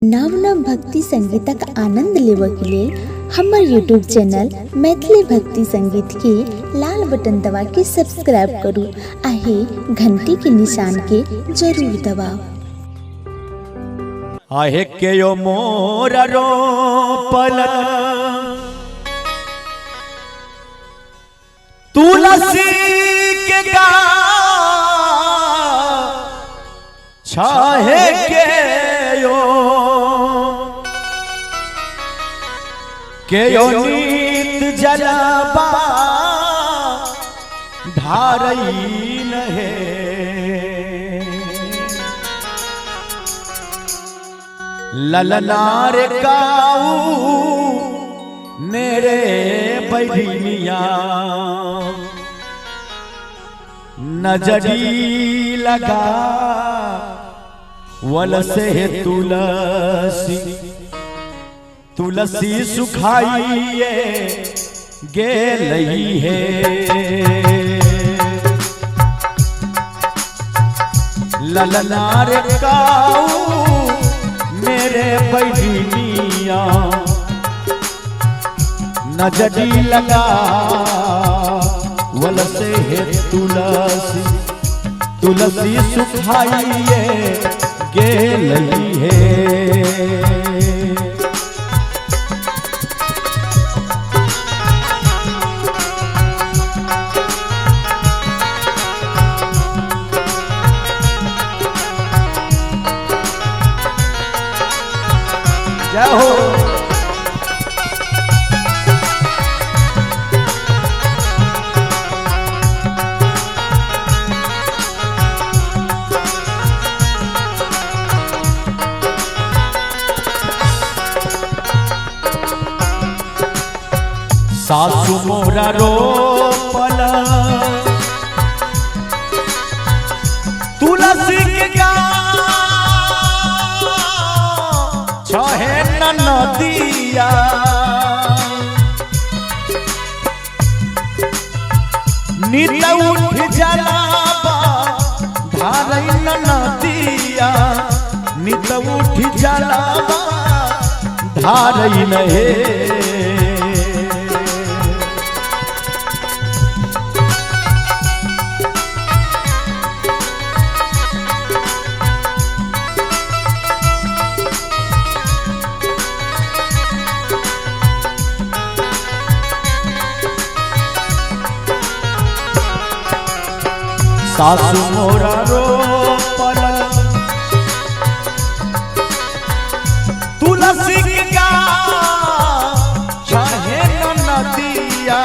नव नव भक्ति संगीतक आनंद लेबक लेल हमर यूट्यूब चैनल मैथिली भक्ति संगीत के लाल बटन दबा के सब्सक्राइब करू आहे घंटी के निशान के जरूर दबाओ। आहे के यो मोर रोपल तुलसी के छाहे के यो नीत जलबा धारई नहे ललनार काऊ मेरे बहिनिया नजरी लगा वल से तुलसी सुखाइए गेलई है ललनार काऊ मेरे बहिनिया नजरी लगा वल से तुलसी सुखाइए गेलई है। जय हो सासु मोरा रोपल तुलसी के छहे नदिया नित उठ जलाबा धारई नदिया नित उठ जलाबा धारई नहे सासु मोरा रोपल तुलसी के छहे नदिया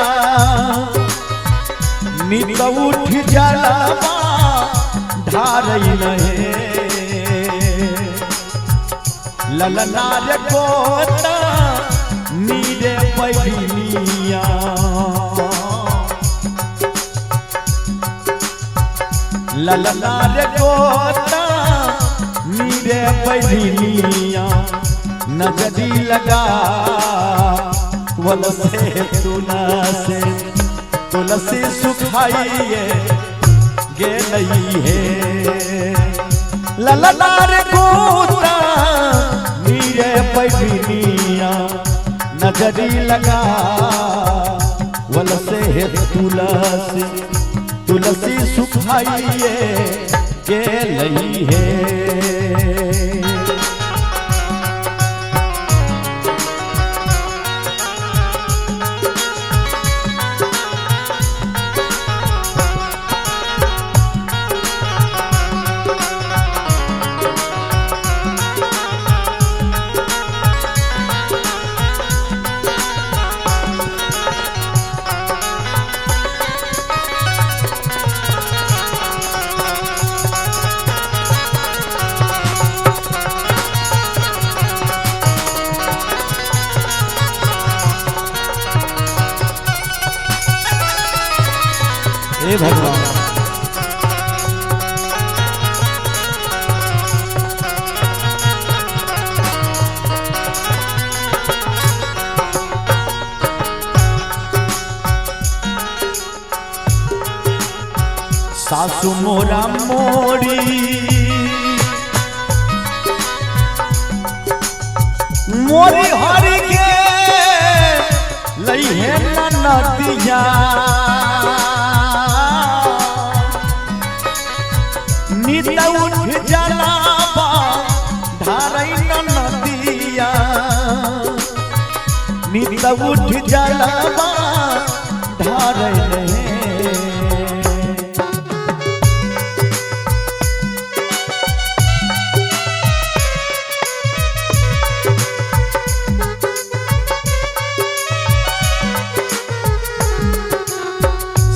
नित उठ जलबा धारई नहे ललनार गोता नीरे बहिनिया ललनार गोता नीरे बहिनिया नजरी लगा वल से तुलसी सुखाइए गेलई है ललनार गोता नीरे बहिनिया नजरी लगा वल से तुलसी सुखाइए गेलई है। हे भगवान सासु मोरा मोरी मोरी हरि के लइहे नदिया नित उठ जलावा धारै नदिया नित उठ जलावा धारै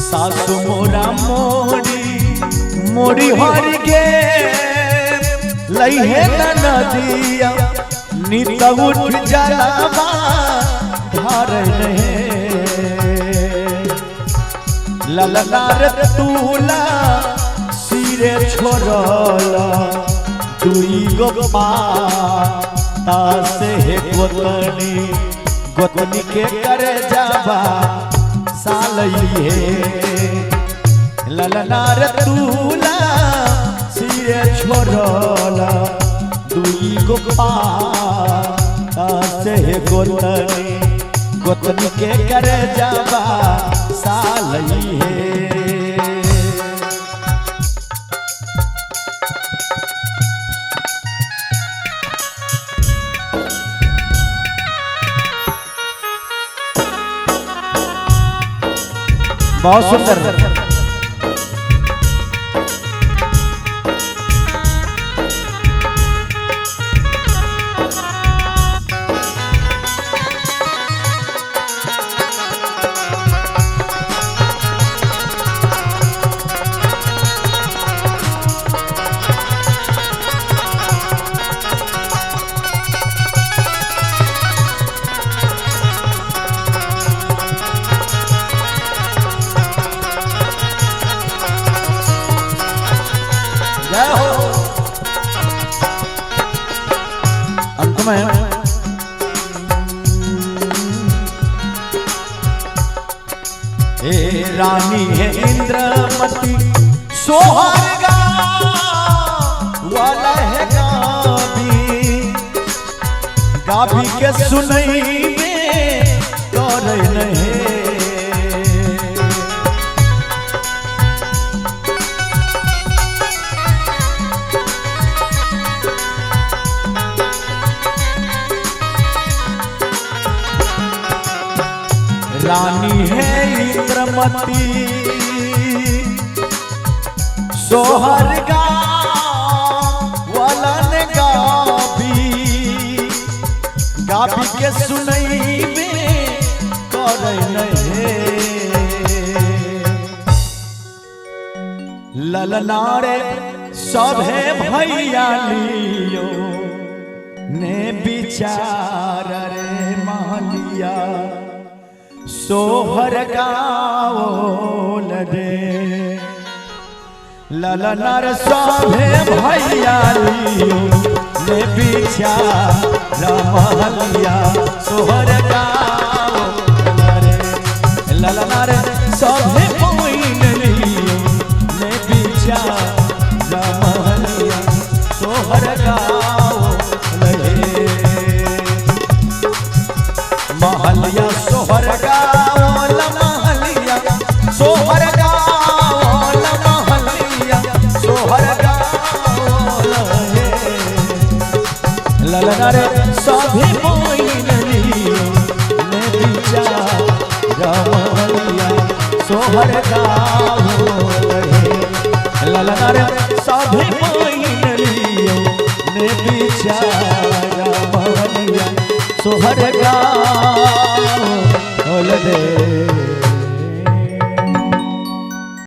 सासु मोरा मोरी हरि के लइहे नदिया नित उठ जलावा धारै ललनार तूला सिरे छोड़ला दुई गो पाता से गोतनी के करे जावा सालइहे ललनार तूला सिरे छोड़ला दुई गो पाता से गोतनी के करे जावा सालइहे बहुत सुंदर। अंत में हे रानी है इंद्रमती सोहरगा वाला है गाभी के सुनई में कर नहीं रानी है इंद्रमती सोहरगा वालन गाभी के सुनई में कर नहीं ललनारे सभे भैया लियो ने विचार रे मालिया सोहर गाओल रे ललनार सभे भैया लियो ने विचार मालिया सोहर गाओल रे ललनार सभे बहिन लियो ने विचार मालिया सोहर गाओल रे महलिया सोहर गाओल महलिया सोहर गाओल महलिया सोहर गाओल ललना रे सभी बहिन लियो ने विचार महलिया सोहर गाओल ललना रे सभी बहिन लियो ने विचार महलिया सोहर गाओल